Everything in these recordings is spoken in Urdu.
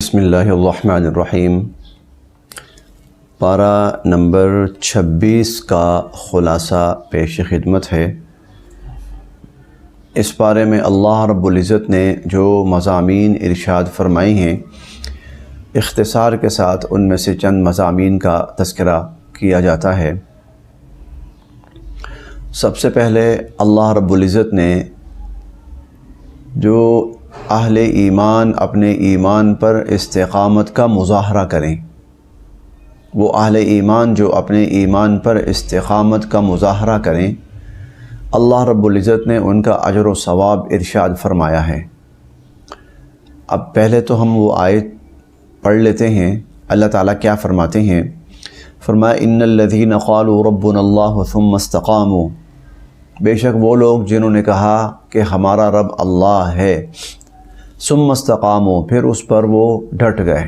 بسم اللہ الرحمن الرحیم۔ پارہ نمبر 26 کا خلاصہ پیش خدمت ہے۔ اس پارے میں اللہ رب العزت نے جو مضامین ارشاد فرمائی ہیں، اختصار کے ساتھ ان میں سے چند مضامین کا تذکرہ کیا جاتا ہے۔ سب سے پہلے اللہ رب العزت نے جو اہل ایمان اپنے ایمان پر استقامت کا مظاہرہ کریں، وہ اہل ایمان جو اپنے ایمان پر استقامت کا مظاہرہ کریں، اللہ رب العزت نے ان کا اجر و ثواب ارشاد فرمایا ہے۔ اب پہلے تو ہم وہ آیت پڑھ لیتے ہیں۔ اللہ تعالیٰ کیا فرماتے ہیں؟ فرمایا ان الذین قالوا ربنا اللہ ثم استقاموا، بے شک وہ لوگ جنہوں نے کہا کہ ہمارا رب اللہ ہے، ثم استقاموا، پھر اس پر وہ ڈٹ گئے،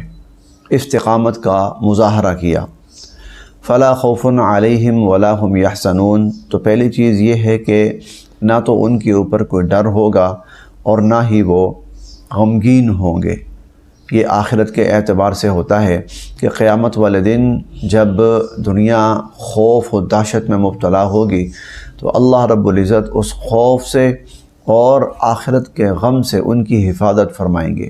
استقامت کا مظاہرہ کیا، فلا خوف علیہم ولا هم یحزنون، تو پہلی چیز یہ ہے کہ نہ تو ان کے اوپر کوئی ڈر ہوگا اور نہ ہی وہ غمگین ہوں گے۔ یہ آخرت کے اعتبار سے ہوتا ہے کہ قیامت والے دن جب دنیا خوف و دہشت میں مبتلا ہوگی تو اللہ رب العزت اس خوف سے اور آخرت کے غم سے ان کی حفاظت فرمائیں گے۔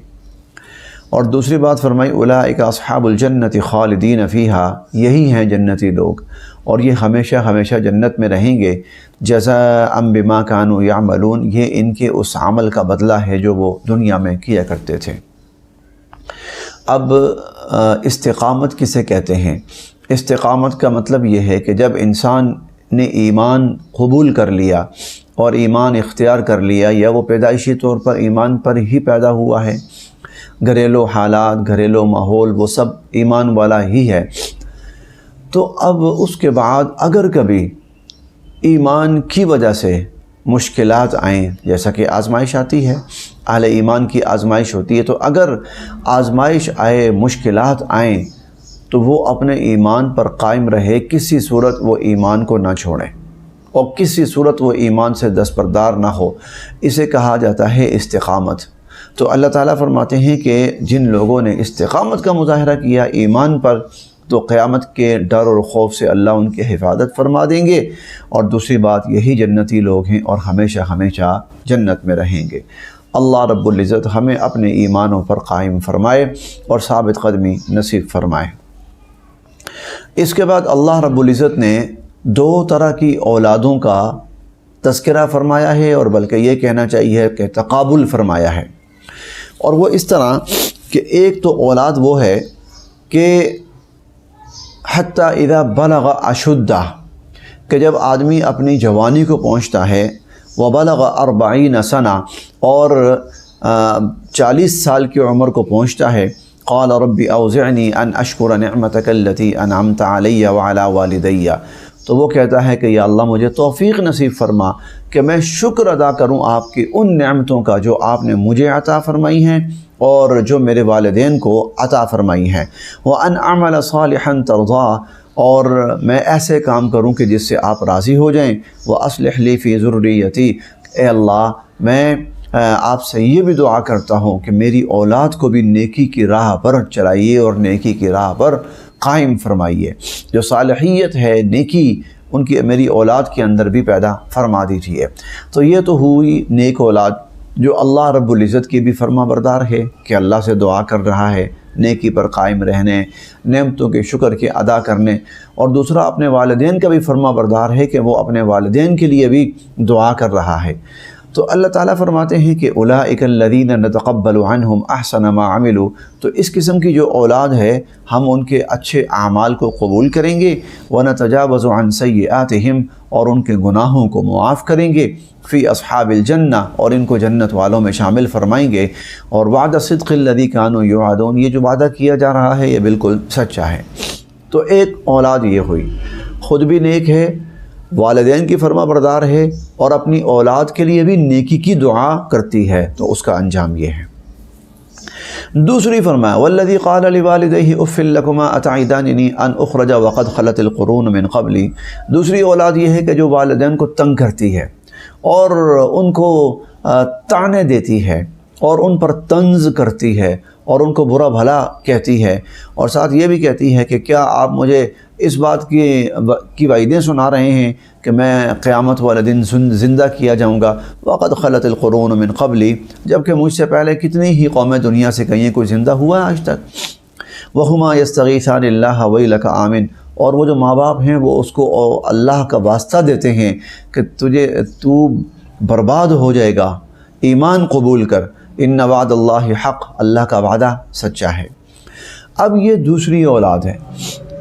اور دوسری بات فرمائی اولئک اصحاب الجنت خالدین فیہا، یہی ہیں جنتی لوگ اور یہ ہمیشہ ہمیشہ جنت میں رہیں گے، جزاء بما کانوا یعملون، یہ ان کے اس عمل کا بدلہ ہے جو وہ دنیا میں کیا کرتے تھے۔ اب استقامت کسے کہتے ہیں؟ استقامت کا مطلب یہ ہے کہ جب انسان نے ایمان قبول کر لیا اور ایمان اختیار کر لیا، یا وہ پیدائشی طور پر ایمان پر ہی پیدا ہوا ہے، گھریلو حالات، گھریلو ماحول وہ سب ایمان والا ہی ہے، تو اب اس کے بعد اگر کبھی ایمان کی وجہ سے مشکلات آئیں، جیسا کہ آزمائش آتی ہے، اہل ایمان کی آزمائش ہوتی ہے، تو اگر آزمائش آئے، مشکلات آئیں، تو وہ اپنے ایمان پر قائم رہے، کسی صورت وہ ایمان کو نہ چھوڑیں اور کسی صورت وہ ایمان سے دستبردار نہ ہو، اسے کہا جاتا ہے استقامت۔ تو اللہ تعالیٰ فرماتے ہیں کہ جن لوگوں نے استقامت کا مظاہرہ کیا ایمان پر، تو قیامت کے ڈر اور خوف سے اللہ ان کی حفاظت فرما دیں گے، اور دوسری بات یہی جنتی لوگ ہیں اور ہمیشہ ہمیشہ جنت میں رہیں گے۔ اللہ رب العزت ہمیں اپنے ایمانوں پر قائم فرمائے اور ثابت قدمی نصیب فرمائے۔ اس کے بعد اللہ رب العزت نے دو طرح کی اولادوں کا تذکرہ فرمایا ہے، اور بلکہ یہ کہنا چاہیے کہ تقابل فرمایا ہے، اور وہ اس طرح کہ ایک تو اولاد وہ ہے کہ حتی اذا بلغ اشدہ، کہ جب آدمی اپنی جوانی کو پہنچتا ہے، وبلغ 40 سنہ، اور 40 سال کی عمر کو پہنچتا ہے، قال رب اوزعنی ان اشکر نعمتک التی انعمت علی وعلی والدی، تو وہ کہتا ہے کہ یا اللہ مجھے توفیق نصیب فرما کہ میں شکر ادا کروں آپ کی ان نعمتوں کا جو آپ نے مجھے عطا فرمائی ہیں اور جو میرے والدین کو عطا فرمائی ہیں، وان اعمل صالحا ترضاه، اور میں ایسے کام کروں کہ جس سے آپ راضی ہو جائیں، واصلح لی فی ذریتی، اے اللہ میں آپ سے یہ بھی دعا کرتا ہوں کہ میری اولاد کو بھی نیکی کی راہ پر چلائیے اور نیکی کی راہ پر قائم فرمائیے، جو صالحیت ہے، نیکی ان کی میری اولاد کے اندر بھی پیدا فرما دیجیے۔ تو یہ تو ہوئی نیک اولاد جو اللہ رب العزت کی بھی فرما بردار ہے کہ اللہ سے دعا کر رہا ہے نیکی پر قائم رہنے، نعمتوں کے شکر کے ادا کرنے، اور دوسرا اپنے والدین کا بھی فرما بردار ہے کہ وہ اپنے والدین کے لیے بھی دعا کر رہا ہے۔ تو اللہ تعالیٰ فرماتے ہیں کہ اولئک الذین نتقبل عنہم احسن ما عملوا، تو اس قسم کی جو اولاد ہے ہم ان کے اچھے اعمال کو قبول کریں گے، ونتجاوز عن سیئاتہم، اور ان کے گناہوں کو معاف کریں گے، فی اصحاب الجنہ، اور ان کو جنت والوں میں شامل فرمائیں گے، اور وعد صدق الذی کانوا یوعدون، یہ جو وعدہ کیا جا رہا ہے یہ بالکل سچا ہے۔ تو ایک اولاد یہ ہوئی، خود بھی نیک ہے، والدین کی فرما بردار ہے، اور اپنی اولاد کے لیے بھی نیکی کی دعا کرتی ہے، تو اس کا انجام یہ ہے۔ دوسری فرمایا والذی قال لوالدیہ اف لکما اتعداننی ان اخرج وقد خلت القرون من قبلی، دوسری اولاد یہ ہے کہ جو والدین کو تنگ کرتی ہے اور ان کو طعنے دیتی ہے اور ان پر طنز کرتی ہے اور ان کو برا بھلا کہتی ہے، اور ساتھ یہ بھی کہتی ہے کہ کیا آپ مجھے اس بات کی وعیدیں سنا رہے ہیں کہ میں قیامت والے دن زندہ کیا جاؤں گا؟ وقد خلت القرون من قبلی، جبکہ مجھ سے پہلے کتنی ہی قومیں دنیا سے کہیں کوئی زندہ ہوا ہے آج تک؟ وہما یستغیثان اللہ ویلک آمن، اور وہ جو ماں باپ ہیں وہ اس کو اللہ کا واسطہ دیتے ہیں کہ تو برباد ہو جائے گا، ایمان قبول کر، ان وعد اللہ حق، اللہ کا وعدہ سچا ہے۔ اب یہ دوسری اولاد ہے،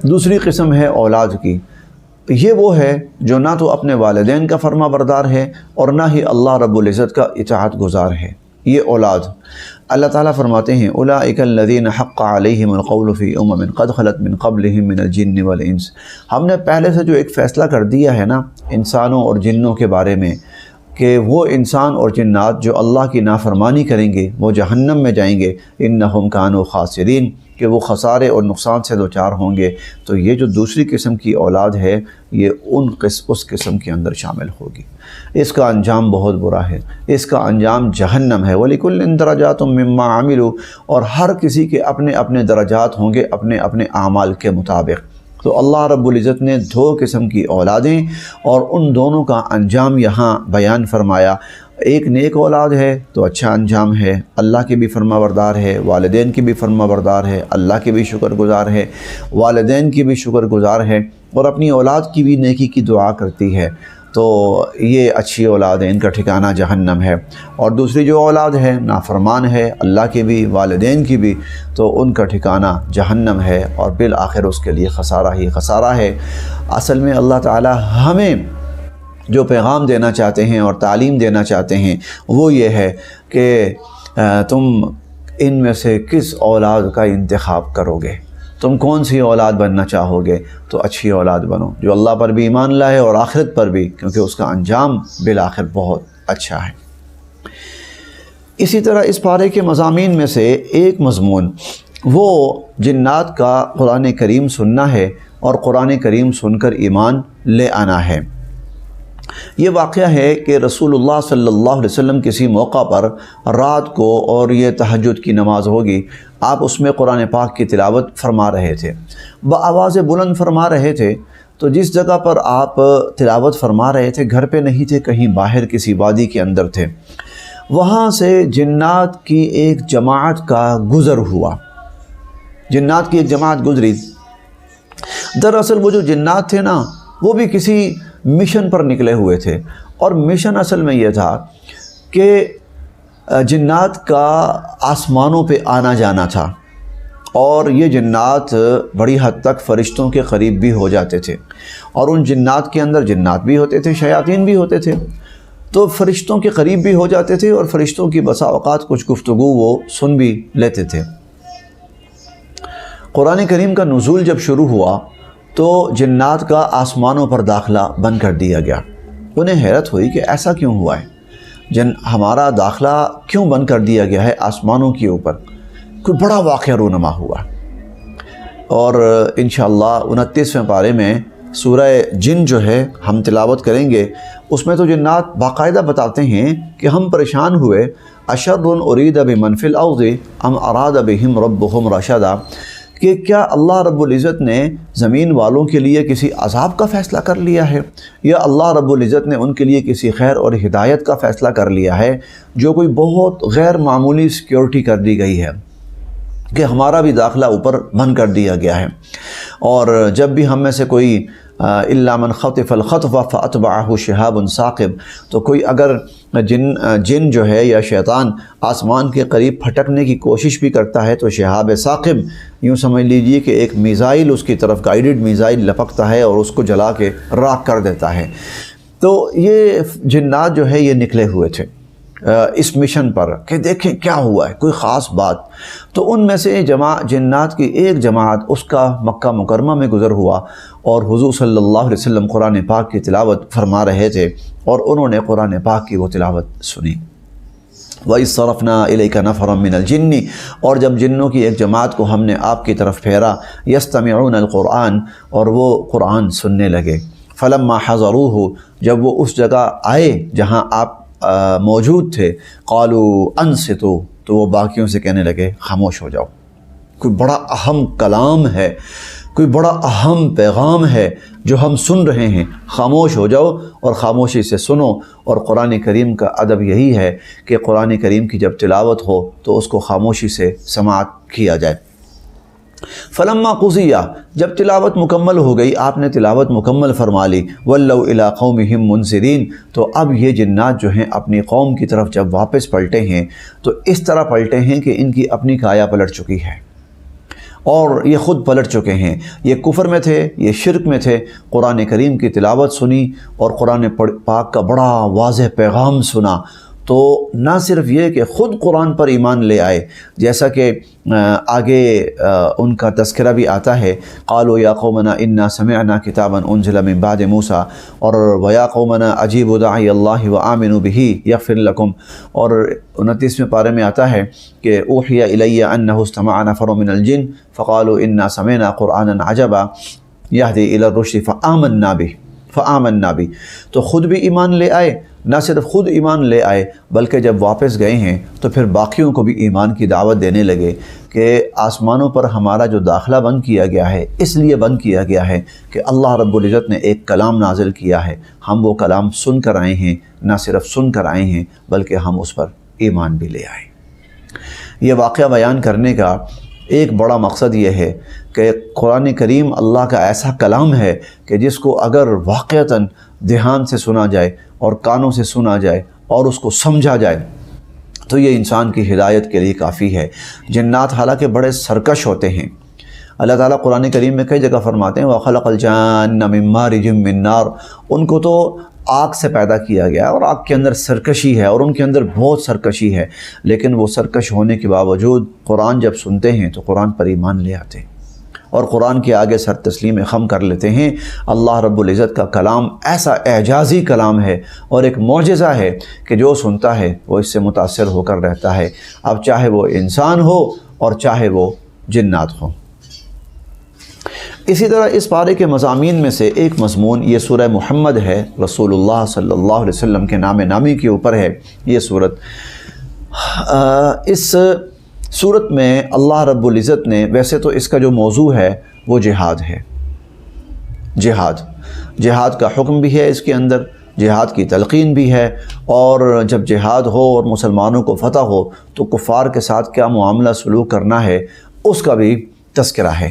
دوسری قسم ہے اولاد کی۔ یہ وہ ہے جو نہ تو اپنے والدین کا فرما بردار ہے اور نہ ہی اللہ رب العزت کا اطاعت گزار ہے۔ یہ اولاد اللہ تعالیٰ فرماتے ہیں اولئک الذین حق علیہم القول فی امم قد خلت من قبلہم من الجن والانس، ہم نے پہلے سے جو ایک فیصلہ کر دیا ہے نا انسانوں اور جنوں کے بارے میں کہ وہ انسان اور جنات جو اللہ کی نافرمانی کریں گے وہ جہنم میں جائیں گے، انہم کانوا خاسرین، کہ وہ خسارے اور نقصان سے دوچار ہوں گے۔ تو یہ جو دوسری قسم کی اولاد ہے یہ اس قسم کے اندر شامل ہوگی۔ اس کا انجام بہت برا ہے، اس کا انجام جہنم ہے۔ وَلِكُلٍّ دَرَجَاتٌ مِّمَّا عَمِلُوا، اور ہر کسی کے اپنے اپنے درجات ہوں گے اپنے اپنے اعمال کے مطابق۔ تو اللہ رب العزت نے دو قسم کی اولادیں اور ان دونوں کا انجام یہاں بیان فرمایا۔ ایک نیک اولاد ہے تو اچھا انجام ہے، اللہ کی بھی فرما بردار ہے، والدین کی بھی فرما بردار ہے، اللہ کی بھی شکر گزار ہے، والدین کی بھی شکر گزار ہے، اور اپنی اولاد کی بھی نیکی کی دعا کرتی ہے، تو یہ اچھی اولاد ہے، ان کا ٹھکانہ جہنم ہے۔ اور دوسری جو اولاد ہے نافرمان ہے، اللہ کی بھی والدین کی بھی، تو ان کا ٹھکانہ جہنم ہے، اور بالآخر اس کے لیے خسارہ ہی خسارہ ہے۔ اصل میں اللہ تعالی ہمیں جو پیغام دینا چاہتے ہیں اور تعلیم دینا چاہتے ہیں وہ یہ ہے کہ تم ان میں سے کس اولاد کا انتخاب کرو گے، تم کون سی اولاد بننا چاہو گے؟ تو اچھی اولاد بنو جو اللہ پر بھی ایمان لائے اور آخرت پر بھی، کیونکہ اس کا انجام بالآخر بہت اچھا ہے۔ اسی طرح اس پارے کے مضامین میں سے ایک مضمون وہ جنات کا قرآن کریم سننا ہے اور قرآن کریم سن کر ایمان لے آنا ہے۔ یہ واقعہ ہے کہ رسول اللہ صلی اللہ علیہ وسلم کسی موقع پر رات کو، اور یہ تہجد کی نماز ہوگی، آپ اس میں قرآن پاک کی تلاوت فرما رہے تھے، بآواز بلند فرما رہے تھے۔ تو جس جگہ پر آپ تلاوت فرما رہے تھے گھر پہ نہیں تھے، کہیں باہر کسی وادی کے اندر تھے، وہاں سے جنات کی ایک جماعت کا گزر ہوا، جنات کی ایک جماعت گزری۔ دراصل وہ جو جنات تھے نا وہ بھی کسی مشن پر نکلے ہوئے تھے، اور مشن اصل میں یہ تھا کہ جنات کا آسمانوں پہ آنا جانا تھا، اور یہ جنات بڑی حد تک فرشتوں کے قریب بھی ہو جاتے تھے، اور ان جنات کے اندر جنات بھی ہوتے تھے، شیاطین بھی ہوتے تھے، تو فرشتوں کے قریب بھی ہو جاتے تھے، اور فرشتوں کی بسا اوقات کچھ گفتگو وہ سن بھی لیتے تھے۔ قرآن کریم کا نزول جب شروع ہوا تو جنات کا آسمانوں پر داخلہ بند کر دیا گیا۔ انہیں حیرت ہوئی کہ ایسا کیوں ہوا ہے، ہمارا داخلہ کیوں بند کر دیا گیا ہے آسمانوں کے اوپر؟ کوئی بڑا واقعہ رونما ہوا، اور انشاءاللہ 29ویں پارے میں سورہ جن جو ہے ہم تلاوت کریں گے، اس میں تو جنات باقاعدہ بتاتے ہیں کہ ہم پریشان ہوئے، اشر ارید بمن فی الارض ام اراد بہم ربہم رشدا، کہ کیا اللہ رب العزت نے زمین والوں کے لیے کسی عذاب کا فیصلہ کر لیا ہے، یا اللہ رب العزت نے ان کے لیے کسی خیر اور ہدایت کا فیصلہ کر لیا ہے؟ جو کوئی بہت غیر معمولی سیکیورٹی کر دی گئی ہے کہ ہمارا بھی داخلہ اوپر بند کر دیا گیا ہے، اور جب بھی ہم میں سے کوئی الا من خطف الخطف فاتبعه شهاب ثاقب، تو کوئی اگر جن جو ہے یا شیطان آسمان کے قریب پھٹکنے کی کوشش بھی کرتا ہے تو شہاب ثاقب، یوں سمجھ لیجئے کہ ایک میزائل اس کی طرف، گائیڈڈ میزائل لپکتا ہے اور اس کو جلا کے راکھ کر دیتا ہے۔ تو یہ جنات جو ہے یہ نکلے ہوئے تھے اس مشن پر کہ دیکھیں کیا ہوا ہے، کوئی خاص بات۔ تو ان میں سے جنات کی ایک جماعت اس کا مکہ مکرمہ میں گزر ہوا، اور حضور صلی اللہ علیہ وسلم قرآن پاک کی تلاوت فرما رہے تھے، اور انہوں نے قرآن پاک کی وہ تلاوت سنی۔ وَإِذْ صَرَفْنَا إِلَيْكَ نَفَرًا مِّنَ الْجِنِّ، اور جب جنوں کی ایک جماعت کو ہم نے آپ کی طرف پھیرا، يَسْتَمِعُونَ الْقُرْآنَ، اور وہ قرآن سننے لگے۔ فَلَمَّا حَضَرُوهُ، جب وہ اس جگہ آئے جہاں آپ موجود تھے، قالوا انصتوا، تو وہ باقیوں سے کہنے لگے خاموش ہو جاؤ، کوئی بڑا اہم کلام ہے، کوئی بڑا اہم پیغام ہے جو ہم سن رہے ہیں، خاموش ہو جاؤ اور خاموشی سے سنو۔ اور قرآن کریم کا ادب یہی ہے کہ قرآن کریم کی جب تلاوت ہو تو اس کو خاموشی سے سماعت کیا جائے۔ فلما قضیہ، جب تلاوت مکمل ہو گئی، آپ نے تلاوت مکمل فرما لی، ولوا الی قومہم منذرین، تو اب یہ جنات جو ہیں اپنی قوم کی طرف جب واپس پلٹے ہیں تو اس طرح پلٹے ہیں کہ ان کی اپنی کایا پلٹ چکی ہے اور یہ خود پلٹ چکے ہیں۔ یہ کفر میں تھے، یہ شرک میں تھے، قرآن کریم کی تلاوت سنی اور قرآن پاک کا بڑا واضح پیغام سنا تو نہ صرف یہ کہ خود قرآن پر ایمان لے آئے، جیسا کہ آگے ان کا تذکرہ بھی آتا ہے، قالوا یا قومنا انا سمعنا کتابا انزل من بعد موسیٰ، اور ویا قومنا اجیبوا داعی اللہ وآمنوا بہ یغفر لکم، اور 29ویں پارے میں آتا ہے کہ اوحی الی انہ استمع نفر من الجن فقالوا انا سمعنا قرآنا عجبا یہدی الی الرشد فآمنا بہ، تو خود بھی ایمان لے آئے، نہ صرف خود ایمان لے آئے بلکہ جب واپس گئے ہیں تو پھر باقیوں کو بھی ایمان کی دعوت دینے لگے کہ آسمانوں پر ہمارا جو داخلہ بند کیا گیا ہے اس لیے بند کیا گیا ہے کہ اللہ رب العزت نے ایک کلام نازل کیا ہے، ہم وہ کلام سن کر آئے ہیں، نہ صرف سن کر آئے ہیں بلکہ ہم اس پر ایمان بھی لے آئے۔ یہ واقعہ بیان کرنے کا ایک بڑا مقصد یہ ہے کہ قرآن کریم اللہ کا ایسا کلام ہے کہ جس کو اگر واقعتاً دھیان سے سنا جائے اور کانوں سے سنا جائے اور اس کو سمجھا جائے تو یہ انسان کی ہدایت کے لیے کافی ہے۔ جنات حالانکہ بڑے سرکش ہوتے ہیں، اللہ تعالیٰ قرآن کریم میں کئی جگہ فرماتے ہیں وَخَلَقَ الْجَانَّ مِن مَارِجٍ مِّن نَار، ان کو تو آگ سے پیدا کیا گیا اور آگ کے اندر سرکشی ہے اور ان کے اندر بہت سرکشی ہے، لیکن وہ سرکش ہونے کے باوجود قرآن جب سنتے ہیں تو قرآن پر ایمان لے آتے ہیں اور قرآن کے آگے سر تسلیم خم کر لیتے ہیں۔ اللہ رب العزت کا کلام ایسا اعجازی کلام ہے اور ایک معجزہ ہے کہ جو سنتا ہے وہ اس سے متاثر ہو کر رہتا ہے، اب چاہے وہ انسان ہو اور چاہے وہ جنات ہو۔ اسی طرح اس پارے کے مضامین میں سے ایک مضمون یہ سورہ محمد ہے، رسول اللہ صلی اللہ علیہ وسلم کے نام نامی کے اوپر ہے یہ صورت۔ اس صورت میں اللہ رب العزت نے، ویسے تو اس کا جو موضوع ہے وہ جہاد ہے، جہاد کا حکم بھی ہے اس کے اندر، جہاد کی تلقین بھی ہے، اور جب جہاد ہو اور مسلمانوں کو فتح ہو تو کفار کے ساتھ کیا معاملہ سلوک کرنا ہے اس کا بھی تذکرہ ہے۔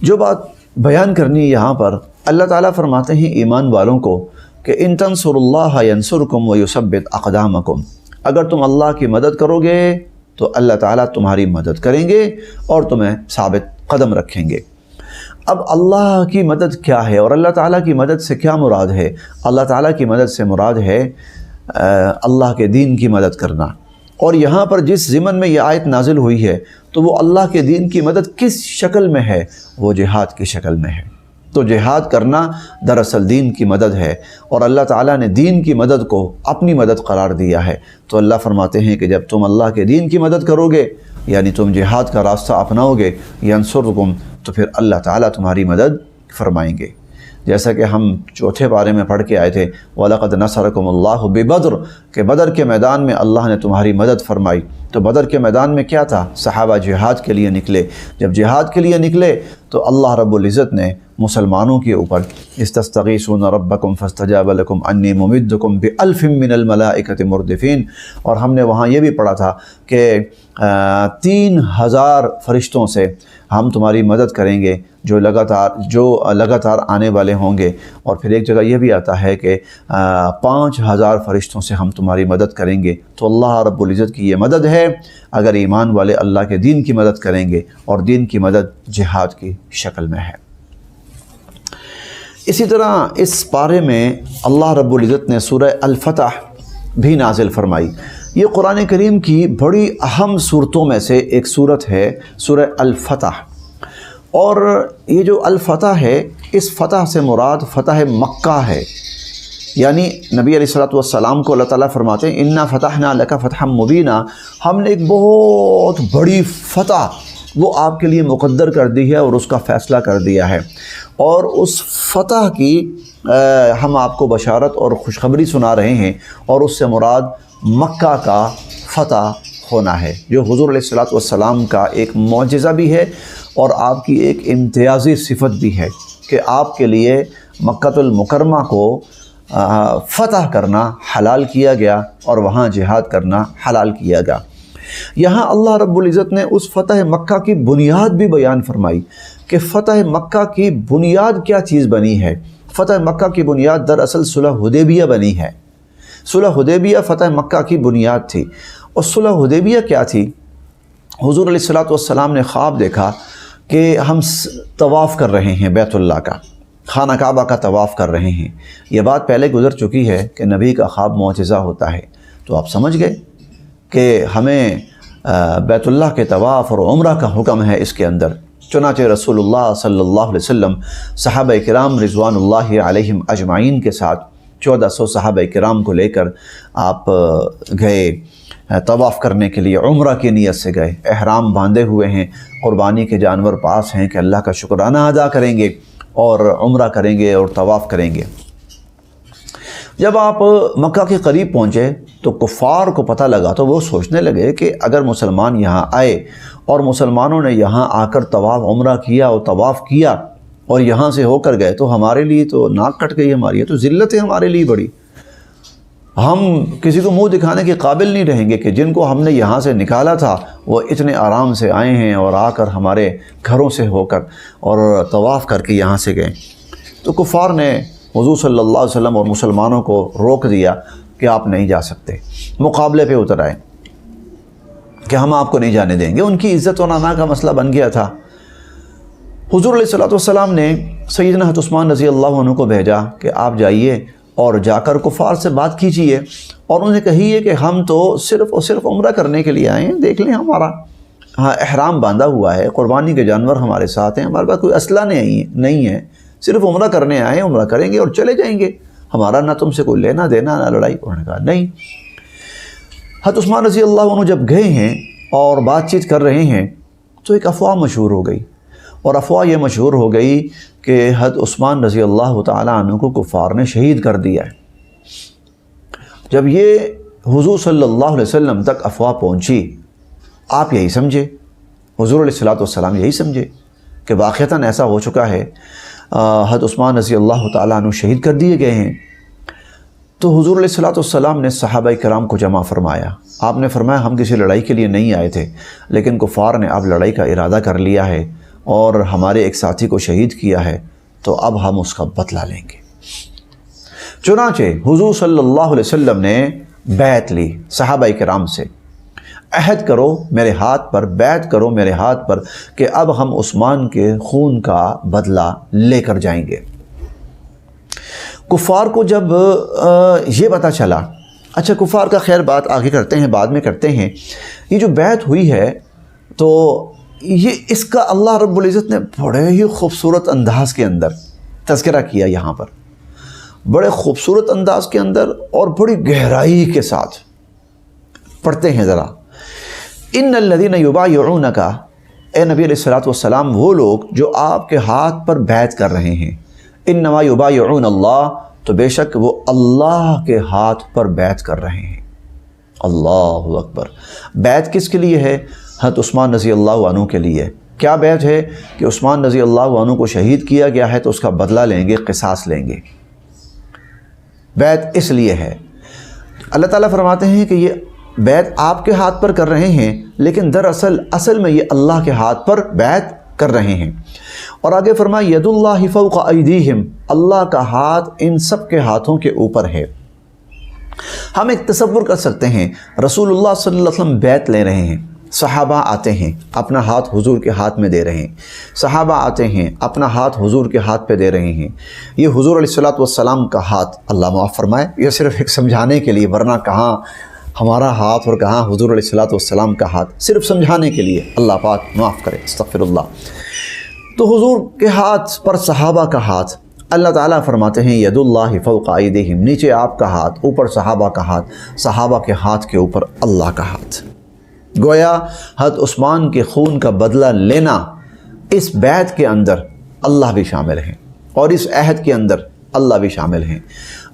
جو بات بیان کرنی یہاں پر، اللہ تعالیٰ فرماتے ہیں ایمان والوں کو کہ ان تنصروا اللہ ینصرکم ویثبت اقدامکم، اگر تم اللہ کی مدد کرو گے تو اللہ تعالیٰ تمہاری مدد کریں گے اور تمہیں ثابت قدم رکھیں گے۔ اب اللہ کی مدد کیا ہے اور اللہ تعالیٰ کی مدد سے کیا مراد ہے؟ اللہ تعالیٰ کی مدد سے مراد ہے اللہ کے دین کی مدد کرنا، اور یہاں پر جس ضمن میں یہ آیت نازل ہوئی ہے تو وہ اللہ کے دین کی مدد کس شکل میں ہے؟ وہ جہاد کی شکل میں ہے۔ تو جہاد کرنا دراصل دین کی مدد ہے، اور اللہ تعالیٰ نے دین کی مدد کو اپنی مدد قرار دیا ہے۔ تو اللہ فرماتے ہیں کہ جب تم اللہ کے دین کی مدد کرو گے، یعنی تم جہاد کا راستہ اپناؤ گے، ینصرکم، تو پھر اللہ تعالیٰ تمہاری مدد فرمائیں گے، جیسا کہ ہم چوتھے پارے میں پڑھ کے آئے تھے وَلَقَدْ نَصَرَكُمُ اللَّهُ بِبَدْرٍ، کہ بدر کے میدان میں اللہ نے تمہاری مدد فرمائی۔ تو بدر کے میدان میں کیا تھا؟ صحابہ جہاد کے لیے نکلے، جب جہاد کے لیے نکلے تو اللہ رب العزت نے مسلمانوں کے اوپر استستغیثون ربکم فاستجاب لکم انی ممدکم بألف من الملائکۃ مردفین، اور ہم نے وہاں یہ بھی پڑھا تھا کہ 3000 فرشتوں سے ہم تمہاری مدد کریں گے جو لگاتار آنے والے ہوں گے، اور پھر ایک جگہ یہ بھی آتا ہے کہ 5000 فرشتوں سے ہم تمہاری مدد کریں گے۔ تو اللہ رب العزت کی یہ مدد ہے اگر ایمان والے اللہ کے دین کی مدد کریں گے، اور دین کی مدد جہاد کی شکل میں ہے۔ اسی طرح اس پارے میں اللہ رب العزت نے سورہ الفتح بھی نازل فرمائی۔ یہ قرآن کریم کی بڑی اہم صورتوں میں سے ایک صورت ہے سورہ الفتح، اور یہ جو الفتح ہے اس فتح سے مراد فتح مکہ ہے، یعنی نبی علیہ السلام کو اللہ تعالیٰ فرماتے ہیں انا فتحنا لک فتحا مبینا، ہم نے ایک بہت بڑی فتح وہ آپ کے لیے مقدر کر دی ہے اور اس کا فیصلہ کر دیا ہے، اور اس فتح کی ہم آپ کو بشارت اور خوشخبری سنا رہے ہیں، اور اس سے مراد مکہ کا فتح ہونا ہے، جو حضور علیہ الصلوۃ والسلام کا ایک معجزہ بھی ہے اور آپ کی ایک امتیازی صفت بھی ہے کہ آپ کے لیے مکہ المکرمہ کو فتح کرنا حلال کیا گیا اور وہاں جہاد کرنا حلال کیا گیا۔ یہاں اللہ رب العزت نے اس فتح مکہ کی بنیاد بھی بیان فرمائی کہ فتح مکہ کی بنیاد کیا چیز بنی ہے۔ فتح مکہ کی بنیاد دراصل صلح حدیبیہ بنی ہے۔ صلح حدیبیہ فتح مکہ کی بنیاد تھی۔ اور صلح حدیبیہ کیا تھی؟ حضور علیہ الصلوۃ والسلام نے خواب دیکھا کہ ہم طواف کر رہے ہیں بیت اللہ کا، خانہ کعبہ کا طواف کر رہے ہیں۔ یہ بات پہلے گزر چکی ہے کہ نبی کا خواب معجزہ ہوتا ہے، تو آپ سمجھ گئے کہ ہمیں بیت اللہ کے طواف اور عمرہ کا حکم ہے اس کے اندر۔ چنانچہ رسول اللہ صلی اللہ علیہ وسلم صحابہ کرام رضوان اللہ علیہم اجمعین کے ساتھ 1400 صحابہ کرام کو لے کر آپ گئے طواف کرنے کے لیے، عمرہ کی نیت سے گئے، احرام باندھے ہوئے ہیں، قربانی کے جانور پاس ہیں کہ اللہ کا شکرانہ ادا کریں گے اور عمرہ کریں گے اور طواف کریں گے۔ جب آپ مکہ کے قریب پہنچے تو کفار کو پتہ لگا، تو وہ سوچنے لگے کہ اگر مسلمان یہاں آئے اور مسلمانوں نے یہاں آ کر طواف عمرہ کیا اور طواف کیا اور یہاں سے ہو کر گئے تو ہمارے لیے تو ناک کٹ گئی، ہماری یہ تو ذلت ہے ہمارے لیے بڑی، ہم کسی کو منہ دکھانے کے قابل نہیں رہیں گے کہ جن کو ہم نے یہاں سے نکالا تھا وہ اتنے آرام سے آئے ہیں اور آ کر ہمارے گھروں سے ہو کر اور طواف کر کے یہاں سے گئے۔ تو کفار نے حضور صلی اللہ علیہ وسلم اور مسلمانوں کو روک دیا کہ آپ نہیں جا سکتے، مقابلے پہ اتر آئے کہ ہم آپ کو نہیں جانے دیں گے۔ ان کی عزت و نانا کا مسئلہ بن گیا تھا۔ حضور علیہ الصلوۃ والسلام نے سیدنا حضرت عثمان رضی اللہ عنہ کو بھیجا کہ آپ جائیے اور جا کر کفار سے بات کیجیے اور انہیں کہیے کہ ہم تو صرف اور صرف عمرہ کرنے کے لیے آئے ہیں، دیکھ لیں ہمارا احرام باندھا ہوا ہے، قربانی کے جانور ہمارے ساتھ ہیں، ہمارے پاس کوئی اسلحہ نہیں ہے، صرف عمرہ کرنے آئے ہیں، عمرہ کریں گے اور چلے جائیں گے، ہمارا نہ تم سے کوئی لینا دینا نہ لڑائی۔ انہوں نے کہا نہیں۔ حضرت عثمان رضی اللہ عنہ جب گئے ہیں اور بات چیت کر رہے ہیں تو ایک افواہ مشہور ہو گئی، اور افواہ یہ مشہور ہو گئی کہ حضرت عثمان رضی اللہ تعالیٰ عنہ کو کفار نے شہید کر دیا ہے۔ جب یہ حضور صلی اللہ علیہ وسلم تک افواہ پہنچی، آپ یہی سمجھے، حضور علیہ الصلوۃ والسلام یہی سمجھے کہ واقعتاً ایسا ہو چکا ہے، حضرت عثمان رضی اللہ تعالیٰ عنہ شہید کر دیے گئے ہیں۔ تو حضور علیہ الصلوۃ والسلام نے صحابہ کرام کو جمع فرمایا۔ آپ نے فرمایا ہم کسی لڑائی کے لیے نہیں آئے تھے، لیکن کفار نے اب لڑائی کا ارادہ کر لیا ہے اور ہمارے ایک ساتھی کو شہید کیا ہے، تو اب ہم اس کا بدلہ لیں گے۔ چنانچہ حضور صلی اللہ علیہ وسلم نے بیعت لی صحابہ کرام سے، عہد کرو میرے ہاتھ پر، بیعت کرو میرے ہاتھ پر کہ اب ہم عثمان کے خون کا بدلہ لے کر جائیں گے۔ کفار کو جب یہ پتہ چلا، اچھا کفار کا خیر بات آگے کرتے ہیں، بعد میں کرتے ہیں، یہ جو بیعت ہوئی ہے تو یہ اس کا اللہ رب العزت نے بڑے ہی خوبصورت انداز کے اندر تذکرہ کیا، یہاں پر بڑے خوبصورت انداز کے اندر اور بڑی گہرائی کے ساتھ پڑھتے ہیں ذرا۔ ان الذین یبایعونک، اے نبی علیہ الصلوۃ والسلام وہ لوگ جو آپ کے ہاتھ پر بیعت کر رہے ہیں، انما یبایعون اللہ، تو بے شک وہ اللہ کے ہاتھ پر بیعت کر رہے ہیں۔ اللہ اکبر۔ بیعت کس کے لیے ہے؟ حضرت عثمان رضی اللہ عنہ کے لیے۔ کیا بیعت ہے؟ کہ عثمان رضی اللہ عنہ کو شہید کیا گیا ہے تو اس کا بدلہ لیں گے، قصاص لیں گے۔ بیعت اس لیے ہے۔ اللہ تعالیٰ فرماتے ہیں کہ یہ بیعت آپ کے ہاتھ پر کر رہے ہیں، لیکن اصل میں یہ اللہ کے ہاتھ پر بیعت کر رہے ہیں۔ اور آگے فرمایا ید اللہ فوق ایدیہم، اللہ کا ہاتھ ان سب کے ہاتھوں کے اوپر ہے۔ ہم ایک تصور کر سکتے ہیں، رسول اللہ صلی اللہ علیہ وسلم بیعت لے رہے ہیں، صحابہ آتے ہیں اپنا ہاتھ حضور کے ہاتھ میں دے رہے ہیں، صحابہ آتے ہیں اپنا ہاتھ حضور کے ہاتھ پہ دے رہے ہیں۔ یہ حضور علیہ الصلوۃ والسلام کا ہاتھ، اللہ معاف فرمائے، یہ صرف ایک سمجھانے کے لیے، ورنہ کہاں ہمارا ہاتھ اور کہاں حضور علیہ الصلوۃ والسلام کا ہاتھ، صرف سمجھانے کے لیے، اللہ پاک معاف کرے، استغفر اللہ۔ تو حضور کے ہاتھ پر صحابہ کا ہاتھ، اللہ تعالیٰ فرماتے ہیں ید اللہ فوق ایدیہم، نیچے آپ کا ہاتھ، اوپر صحابہ کا ہاتھ، صحابہ کے ہاتھ کے اوپر اللہ کا ہاتھ۔ گویا حضرت عثمان کے خون کا بدلہ لینا، اس بیعت کے اندر اللہ بھی شامل ہیں اور اس عہد کے اندر اللہ بھی شامل ہیں۔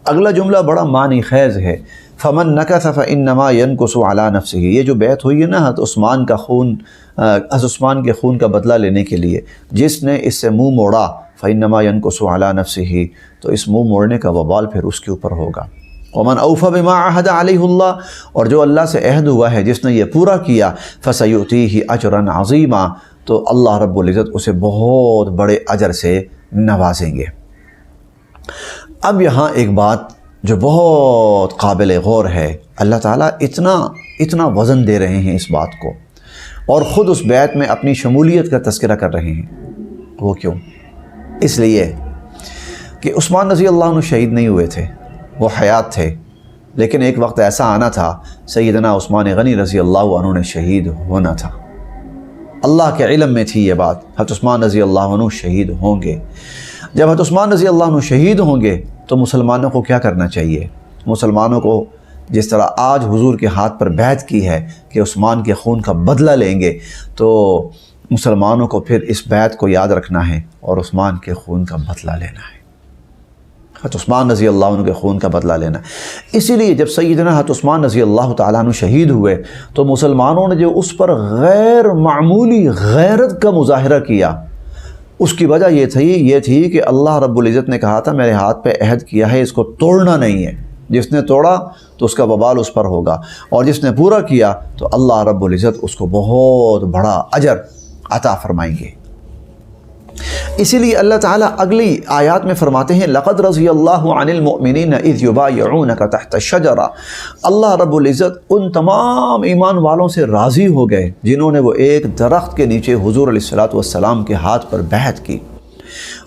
اگلا جملہ بڑا معنی خیز ہے، فمن نکث فإنما ينکث علی نفسہ، یہ جو بیعت ہوئی ہے نا حضرت عثمان کا خون، حضرت عثمان کے خون کا بدلہ لینے کے لیے، جس نے اس سے منہ موڑا فإنما ينکث علی نفسہ، تو اس منہ موڑنے کا وبال پھر اس کے اوپر ہوگا۔ ومن اوفى بما عہد علیہ اللہ، اور جو اللہ سے عہد ہوا ہے جس نے یہ پورا کیا، فسیؤتیہ اجرا عظیما، تو اللہ رب العزت اسے بہت بڑے اجر سے نوازیں گے۔ اب یہاں ایک بات جو بہت قابل غور ہے، اللہ تعالیٰ اتنا وزن دے رہے ہیں اس بات کو، اور خود اس بیعت میں اپنی شمولیت کا تذکرہ کر رہے ہیں۔ وہ کیوں؟ اس لیے کہ عثمان رضی اللہ عنہ شہید نہیں ہوئے تھے، وہ حیات تھے، لیکن ایک وقت ایسا آنا تھا سیدنا عثمان غنی رضی اللہ عنہ نے شہید ہونا تھا۔ اللہ کے علم میں تھی یہ بات، حضرت عثمان رضی اللہ عنہ شہید ہوں گے۔ جب حضرت عثمان رضی اللہ عنہ شہید ہوں گے تو مسلمانوں کو کیا کرنا چاہیے؟ مسلمانوں کو جس طرح آج حضور کے ہاتھ پر بیعت کی ہے کہ عثمان کے خون کا بدلہ لیں گے، تو مسلمانوں کو پھر اس بیعت کو یاد رکھنا ہے اور عثمان کے خون کا بدلہ لینا ہے، حضرت عثمان رضی اللہ عنہ کے خون کا بدلہ لینا ہے۔ اسی لیے جب سیدنا حضرت عثمان رضی اللہ تعالیٰ عنہ شہید ہوئے تو مسلمانوں نے جو اس پر غیر معمولی غیرت کا مظاہرہ کیا، اس کی وجہ یہ تھی کہ اللہ رب العزت نے کہا تھا میرے ہاتھ پہ عہد کیا ہے، اس کو توڑنا نہیں ہے، جس نے توڑا تو اس کا وبال اس پر ہوگا، اور جس نے پورا کیا تو اللہ رب العزت اس کو بہت بڑا اجر عطا فرمائیں گے۔ اسی لیے اللہ تعالیٰ اگلی آیات میں فرماتے ہیں لقد رضی اللہ عن المؤمنین اذ یبایعونک تحت الشجرہ، اللہ رب العزت ان تمام ایمان والوں سے راضی ہو گئے جنہوں نے وہ ایک درخت کے نیچے حضور علیہ الصلوۃ والسلام کے ہاتھ پر بیعت کی،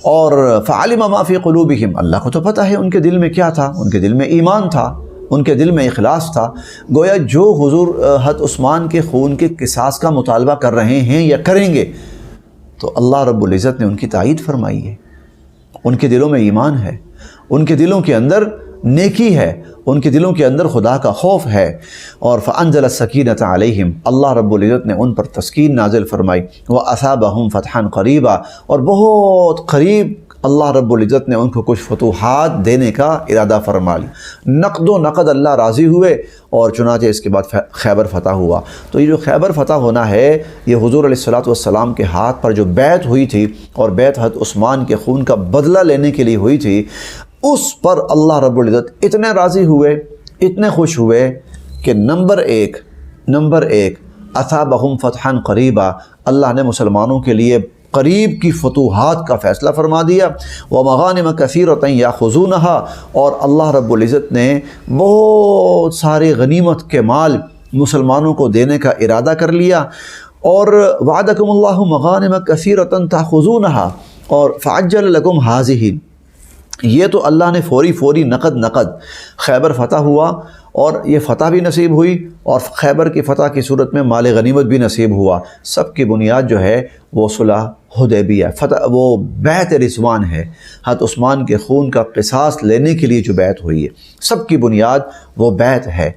اور فعلم ما فی قلوبہم، اللہ کو تو پتہ ہے ان کے دل میں کیا تھا، ان کے دل میں ایمان تھا، ان کے دل میں اخلاص تھا۔ گویا جو حضور حضرت عثمان کے خون کے قصاص کا مطالبہ کر رہے ہیں یا کریں گے، تو اللہ رب العزت نے ان کی تائید فرمائی ہے، ان کے دلوں میں ایمان ہے، ان کے دلوں کے اندر نیکی ہے، ان کے دلوں کے اندر خدا کا خوف ہے، اور فانزل السکینۃ علیہم، اللہ رب العزت نے ان پر تسکین نازل فرمائی، واصابہم فتحا قریبا، اور بہت قریب اللہ رب العزت نے ان کو کچھ فتوحات دینے کا ارادہ فرما لی، نقد و نقد اللہ راضی ہوئے، اور چنانچہ اس کے بعد خیبر فتح ہوا۔ تو یہ جو خیبر فتح ہونا ہے یہ حضور علیہ الصلوۃ والسلام کے ہاتھ پر جو بیعت ہوئی تھی، اور بیعت حضرت عثمان کے خون کا بدلہ لینے کے لیے ہوئی تھی، اس پر اللہ رب العزت اتنے راضی ہوئے، اتنے خوش ہوئے کہ نمبر ایک اصابہم فتحا قریبا، اللہ نے مسلمانوں کے لیے قریب کی فتوحات کا فیصلہ فرما دیا، ومغانم کثیرۃ یاخذونها، اور اللہ رب العزت نے بہت سارے غنیمت کے مال مسلمانوں کو دینے کا ارادہ کر لیا، اور وعدکم اللہ مغانم کثیرۃ تاخذونها، اور فعجل لکم ہذہ، یہ تو اللہ نے فوری نقد خیبر فتح ہوا، اور یہ فتح بھی نصیب ہوئی، اور خیبر کی فتح کی صورت میں مال غنیمت بھی نصیب ہوا۔ سب کی بنیاد جو ہے وہ صلح حدیبیہ، وہ بیعت رضوان ہے، حضرت عثمان کے خون کا قصاص لینے کے لیے جو بیعت ہوئی ہے، سب کی بنیاد وہ بیعت ہے۔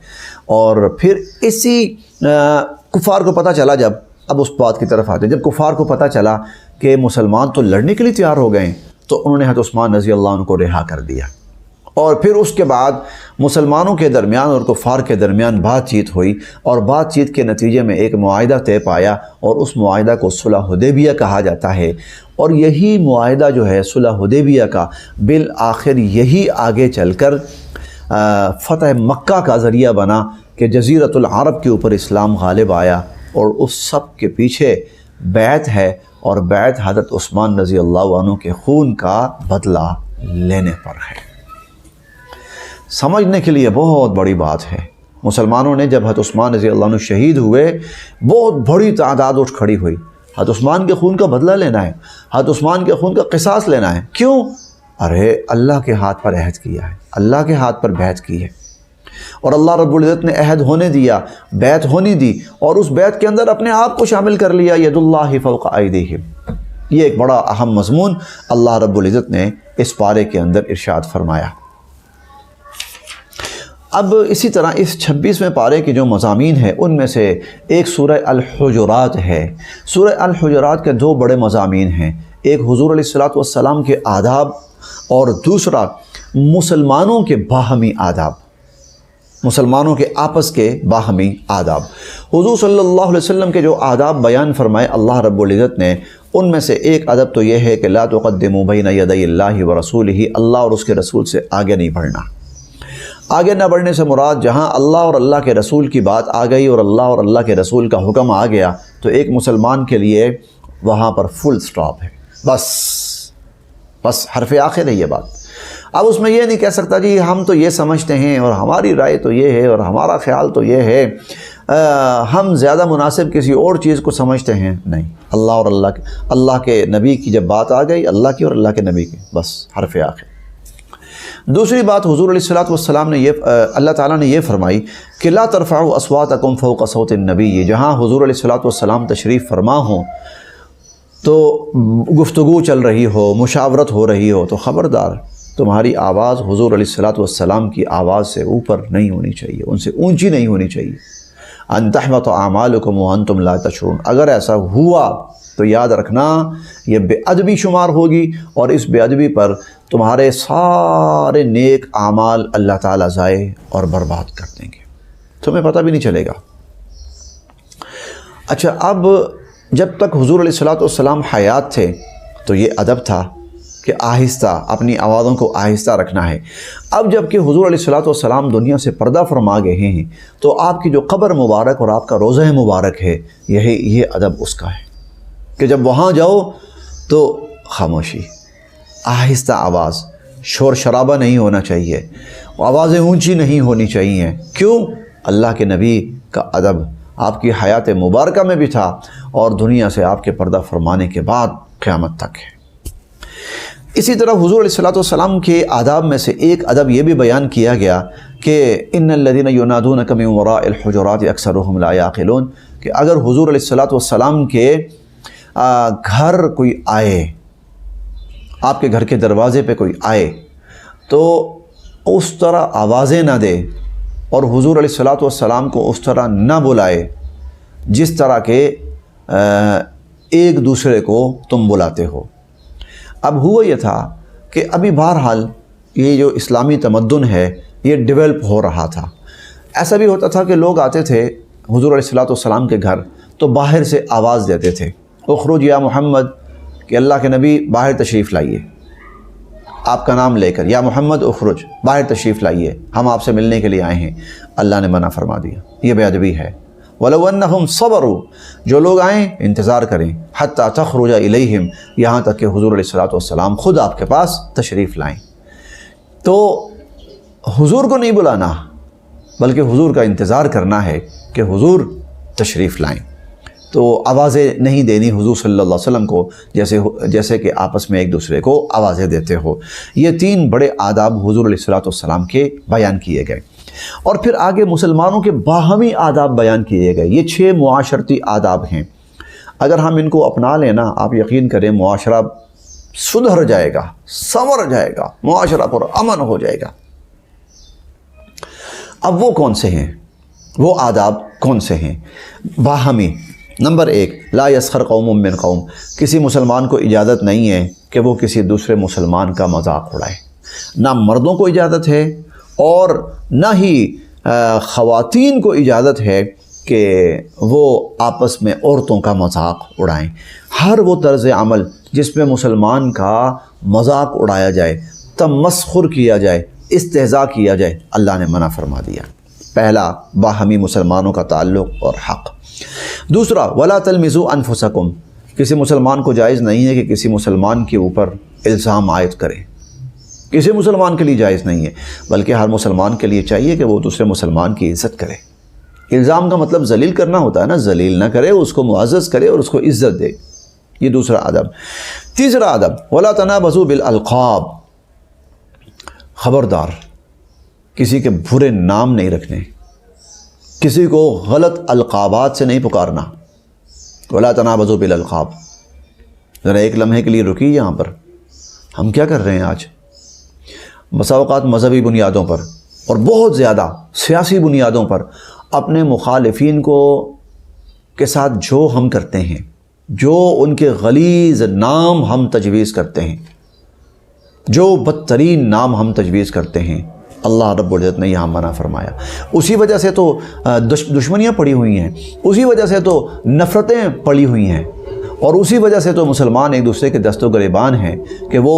اور پھر اسی کفار کو پتہ چلا، جب اب اس بات کی طرف آتے، جب کفار کو پتہ چلا کہ مسلمان تو لڑنے کے لیے تیار ہو گئے، تو انہوں نے حضرت عثمان رضی اللہ عنہ کو رہا کر دیا، اور پھر اس کے بعد مسلمانوں کے درمیان اور کفار کے درمیان بات چیت ہوئی، اور بات چیت کے نتیجے میں ایک معاہدہ طے پایا، اور اس معاہدہ کو صلح حدیبیہ کہا جاتا ہے۔ اور یہی معاہدہ جو ہے صلح حدیبیہ کا، بالآخر یہی آگے چل کر فتح مکہ کا ذریعہ بنا کہ جزیرۃ العرب کے اوپر اسلام غالب آیا، اور اس سب کے پیچھے بیعت ہے، اور بیعت حضرت عثمان رضی اللہ عنہ کے خون کا بدلہ لینے پر ہے۔ سمجھنے کے لیے بہت بڑی بات ہے۔ مسلمانوں نے جب حضرت عثمان رضی اللہ عنہ شہید ہوئے، بہت بڑی تعداد اٹھ کھڑی ہوئی، حضرت عثمان کے خون کا بدلہ لینا ہے، حضرت عثمان کے خون کا قصاص لینا ہے۔ کیوں؟ ارے اللہ کے ہاتھ پر عہد کیا ہے، اللہ کے ہاتھ پر بیعت کی ہے، اور اللہ رب العزت نے عہد ہونے دیا، بیعت ہونی دی، اور اس بیعت کے اندر اپنے آپ کو شامل کر لیا، ید اللہ فوق ایدیہم۔ یہ ایک بڑا اہم مضمون اللہ رب العزت نے اس پارے کے اندر ارشاد فرمایا۔ اب اسی طرح اس 26ویں پارے کے جو مضامین ہیں ان میں سے ایک سورہ الحجرات ہے۔ سورہ الحجرات کے دو بڑے مضامین ہیں، ایک حضور علیہ الصلوۃ والسلام کے آداب، اور دوسرا مسلمانوں کے باہمی آداب۔ مسلمانوں کے آپس کے باہمی آداب۔ حضور صلی اللہ علیہ وسلم کے جو آداب بیان فرمائے اللہ رب العزت نے، ان میں سے ایک ادب تو یہ ہے کہ لا تقدموا بین یدی اللہ ورسولہ، اللہ اور اس کے رسول سے آگے نہیں بڑھنا۔ آگے نہ بڑھنے سے مراد جہاں اللہ اور اللہ کے رسول کی بات آ گئی اور اللہ اور اللہ کے رسول کا حکم آ گیا تو ایک مسلمان کے لیے وہاں پر فل سٹاپ ہے، بس حرف آخر ہے یہ بات۔ اب اس میں یہ نہیں کہہ سکتا جی ہم تو یہ سمجھتے ہیں اور ہماری رائے تو یہ ہے اور ہمارا خیال تو یہ ہے، ہم زیادہ مناسب کسی اور چیز کو سمجھتے ہیں، نہیں۔ اللہ اور اللہ کے نبی کی جب بات آ گئی، اللہ کی اور اللہ کے نبی کی، بس حرف آخر۔ دوسری بات حضور علیہ الصلوۃ والسلام نے اللہ تعالیٰ نے یہ فرمائی کہ لا ترفعوا اصواتکم فوق صوت النبی، جہاں حضور علیہ الصلوۃ والسلام تشریف فرما ہوں تو گفتگو چل رہی ہو، مشاورت ہو رہی ہو، تو خبردار تمہاری آواز حضور علیہ الصلوۃ والسلام کی آواز سے اوپر نہیں ہونی چاہیے، ان سے اونچی نہیں ہونی چاہیے۔ ان تحبط اعمالکم وانتم لا تشعرون، اگر ایسا ہوا تو یاد رکھنا یہ بے ادبی شمار ہوگی اور اس بے ادبی پر تمہارے سارے نیک اعمال اللہ تعالیٰ ضائع اور برباد کر دیں گے، تمہیں پتہ بھی نہیں چلے گا۔ اچھا، اب جب تک حضور علیہ الصلوۃ والسلام حیات تھے تو یہ ادب تھا کہ آہستہ اپنی آوازوں کو آہستہ رکھنا ہے۔ اب جب کہ حضور علیہ الصلوۃ والسلام دنیا سے پردہ فرما گئے ہیں تو آپ کی جو قبر مبارک اور آپ کا روضہ مبارک ہے، یہ ادب اس کا ہے کہ جب وہاں جاؤ تو خاموشی، آہستہ آواز، شور شرابہ نہیں ہونا چاہیے، آوازیں اونچی نہیں ہونی چاہیے۔ کیوں؟ اللہ کے نبی کا ادب آپ کی حیات مبارکہ میں بھی تھا اور دنیا سے آپ کے پردہ فرمانے کے بعد قیامت تک ہے۔ اسی طرح حضور علیہ الصلوۃ والسلام کے آداب میں سے ایک ادب یہ بھی بیان کیا گیا کہ ان الذین ینادونک من وراء الحجرات اکثرهم لا یعقلون، کہ اگر حضور علیہ الصلوۃ والسلام کے گھر کوئی آئے، آپ کے گھر کے دروازے پہ کوئی آئے تو اس طرح آوازیں نہ دے اور حضور علیہ الصلوۃ والسلام کو اس طرح نہ بلائے جس طرح کہ ایک دوسرے کو تم بلاتے ہو۔ اب ہوا یہ تھا کہ ابھی بہرحال یہ جو اسلامی تمدن ہے یہ ڈیولپ ہو رہا تھا۔ ایسا بھی ہوتا تھا کہ لوگ آتے تھے حضور علیہ الصلوۃ والسلام کے گھر تو باہر سے آواز دیتے تھے، اخرج یا محمد، کہ اللہ کے نبی باہر تشریف لائیے، آپ کا نام لے کر، یا محمد اخرج، باہر تشریف لائیے، ہم آپ سے ملنے کے لیے آئے ہیں۔ اللہ نے منع فرما دیا، یہ بے ادبی ہے۔ وَلَوْ أَنَّهُمْ صَبَرُوا، جو لوگ آئیں انتظار کریں، حَتَّى تَخْرُجَ إِلَيْهِمْ، یہاں تک کہ حضور علیہ الصلوۃ والسلام خود آپ کے پاس تشریف لائیں۔ تو حضور کو نہیں بلانا بلکہ حضور کا انتظار کرنا ہے کہ حضور تشریف لائیں۔ تو آوازیں نہیں دینی حضور صلی اللہ علیہ وسلم کو جیسے کہ آپس میں ایک دوسرے کو آوازیں دیتے ہو۔ یہ تین بڑے آداب حضور علیہ الصلوۃ والسلام کے بیان کیے گئے، اور پھر آگے مسلمانوں کے باہمی آداب بیان کیے گئے۔ یہ 6 معاشرتی آداب ہیں، اگر ہم ان کو اپنا لیں نا، آپ یقین کریں معاشرہ سدھر جائے گا، سنور جائے گا، معاشرہ پر امن ہو جائے گا۔ اب وہ کون سے ہیں؟ وہ آداب کون سے ہیں باہمی؟ نمبر 1، لا یسخر قوم من قوم، کسی مسلمان کو اجازت نہیں ہے کہ وہ کسی دوسرے مسلمان کا مذاق اڑائے۔ نہ مردوں کو اجازت ہے اور نہ ہی خواتین کو اجازت ہے کہ وہ آپس میں عورتوں کا مذاق اڑائیں۔ ہر وہ طرز عمل جس میں مسلمان کا مذاق اڑایا جائے، تمسخر کیا جائے، استہزاء کیا جائے، اللہ نے منع فرما دیا۔ پہلا، باہمی مسلمانوں کا تعلق اور حق۔ دوسرا، ولا تلمزوا انفسکم، کسی مسلمان کو جائز نہیں ہے کہ کسی مسلمان کے اوپر الزام عائد کرے، کسی مسلمان کے لیے جائز نہیں ہے، بلکہ ہر مسلمان کے لیے چاہیے کہ وہ دوسرے مسلمان کی عزت کرے۔ الزام کا مطلب ذلیل کرنا ہوتا ہے نا، ذلیل نہ کرے، اس کو معزز کرے اور اس کو عزت دے، یہ دوسرا ادب۔ تیسرا ادب، ولا تنابزوا بالالقاب، خبردار کسی کے برے نام نہیں رکھنے، کسی کو غلط القابات سے نہیں پکارنا۔ ولا تنابزوا بالالقاب۔ ذرا ایک لمحے کے لیے رکیے یہاں پر، ہم کیا کر رہے ہیں آج؟ بسا اوقات مذہبی بنیادوں پر اور بہت زیادہ سیاسی بنیادوں پر اپنے مخالفین کے ساتھ جو ہم کرتے ہیں، جو ان کے غلیظ نام ہم تجویز کرتے ہیں، جو بدترین نام ہم تجویز کرتے ہیں، اللہ رب العزت نے یہاں منع فرمایا۔ اسی وجہ سے تو دشمنیاں پڑی ہوئی ہیں، اسی وجہ سے تو نفرتیں پڑی ہوئی ہیں، اور اسی وجہ سے تو مسلمان ایک دوسرے کے دست و گریبان ہیں کہ وہ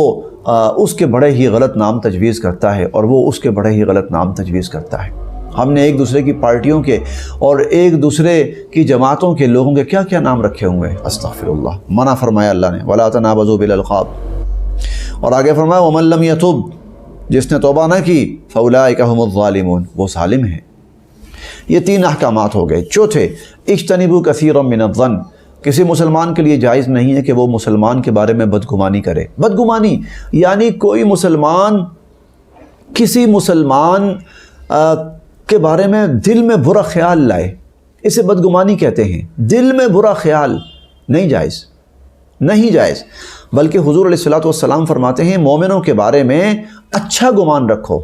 اس کے بڑے ہی غلط نام تجویز کرتا ہے اور وہ اس کے بڑے ہی غلط نام تجویز کرتا ہے۔ ہم نے ایک دوسرے کی پارٹیوں کے اور ایک دوسرے کی جماعتوں کے لوگوں کے کیا کیا نام رکھے ہوئے ہیں، استغفر اللہ، منع فرمایا اللہ نے، وَلَا تَنَابَزُوا بِالْأَلْقَابِ، اور آگے فرمایا وَمَن لَّمْ يَتُبْ، جس نے توبہ نہ کی فَأُولَٰئِكَ هُمُ الظَّالِمُونَ، وہ ظالم ہیں۔ یہ 3 احکامات ہو گئے۔ چوتھے، اجتنبوا كثيرا من الظن، کسی مسلمان کے لیے جائز نہیں ہے کہ وہ مسلمان کے بارے میں بدگمانی کرے۔ بدگمانی یعنی کوئی مسلمان کسی مسلمان کے بارے میں دل میں برا خیال لائے، اسے بدگمانی کہتے ہیں۔ دل میں برا خیال نہیں جائز، نہیں جائز، بلکہ حضور علیہ الصلوۃ والسلام فرماتے ہیں مومنوں کے بارے میں اچھا گمان رکھو،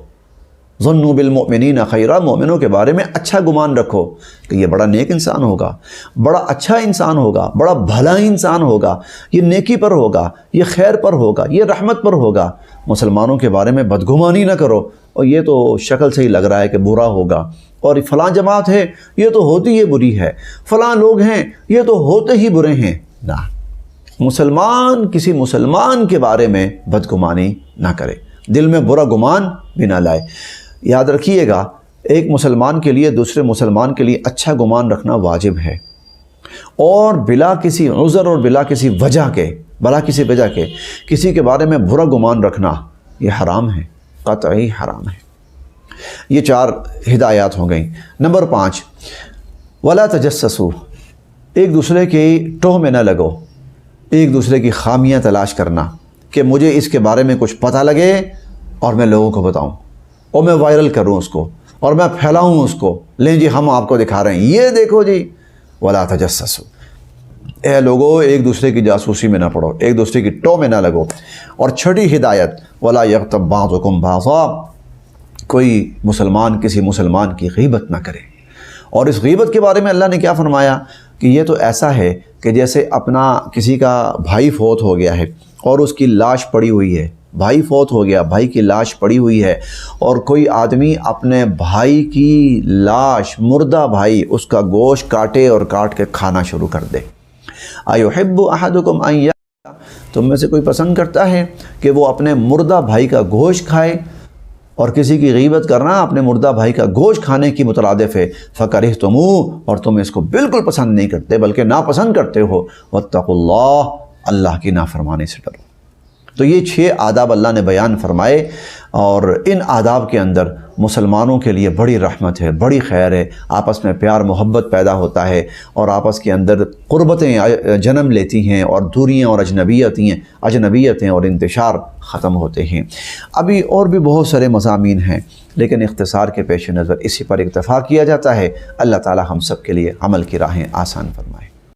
ظنوا بالمؤمنین خیرا، مومنوں کے بارے میں اچھا گمان رکھو کہ یہ بڑا نیک انسان ہوگا، بڑا اچھا انسان ہوگا، بڑا بھلا انسان ہوگا، یہ نیکی پر ہوگا، یہ خیر پر ہوگا، یہ رحمت پر ہوگا۔ مسلمانوں کے بارے میں بدگمانی نہ کرو، اور یہ تو شکل سے ہی لگ رہا ہے کہ برا ہوگا، اور فلاں جماعت ہے یہ تو ہوتی ہی بری ہے، فلاں لوگ ہیں یہ تو ہوتے ہی برے ہیں۔ نہ، مسلمان کسی مسلمان کے بارے میں بدگمانی نہ کرے، دل میں برا گمان بھی نہ لائے۔ یاد رکھیے گا، ایک مسلمان کے لیے دوسرے مسلمان کے لیے اچھا گمان رکھنا واجب ہے، اور بلا کسی عذر اور بلا کسی وجہ کے کسی کے بارے میں برا گمان رکھنا یہ حرام ہے، قطعی حرام ہے۔ یہ 4 ہدایات ہو گئیں۔ نمبر 5، ولا تجسسوا، ایک دوسرے کی ٹوہ میں نہ لگو، ایک دوسرے کی خامیاں تلاش کرنا کہ مجھے اس کے بارے میں کچھ پتہ لگے اور میں لوگوں کو بتاؤں، اور میں وائرل کروں اس کو، اور میں پھیلاؤں اس کو، لیں جی ہم آپ کو دکھا رہے ہیں، یہ دیکھو جی۔ ولا تجسسوا، اے لوگو ایک دوسرے کی جاسوسی میں نہ پڑو، ایک دوسرے کی ٹو میں نہ لگو۔ اور 6 ہدایت، ولا یغتب بعضکم بعضا، کوئی مسلمان کسی مسلمان کی غیبت نہ کرے۔ اور اس غیبت کے بارے میں اللہ نے کیا فرمایا کہ یہ تو ایسا ہے کہ جیسے اپنا کسی کا بھائی فوت ہو گیا ہے اور اس کی لاش پڑی ہوئی ہے، بھائی فوت ہو گیا، بھائی کی لاش پڑی ہوئی ہے، اور کوئی آدمی اپنے بھائی کی لاش، مردہ بھائی، اس کا گوشت کاٹے اور کاٹ کے کھانا شروع کر دے۔ ایحب احدکم ان یأکل، تم میں سے کوئی پسند کرتا ہے کہ وہ اپنے مردہ بھائی کا گوشت کھائے؟ اور کسی کی غیبت کرنا اپنے مردہ بھائی کا گوشت کھانے کی مترادف ہے۔ فکرہتموہ، اور تم اس کو بالکل پسند نہیں کرتے بلکہ ناپسند کرتے ہو۔ واتقوا اللہ، اللہ کی نافرمانی سے ڈرو۔ تو یہ 6 آداب اللہ نے بیان فرمائے، اور ان آداب کے اندر مسلمانوں کے لیے بڑی رحمت ہے، بڑی خیر ہے، آپس میں پیار محبت پیدا ہوتا ہے، اور آپس کے اندر قربتیں جنم لیتی ہیں، اور دوریاں اور اجنبیتیں اور انتشار ختم ہوتے ہیں۔ ابھی اور بھی بہت سارے مضامین ہیں، لیکن اختصار کے پیش نظر اسی پر اکتفا کیا جاتا ہے۔ اللہ تعالی ہم سب کے لیے عمل کی راہیں آسان فرمائے۔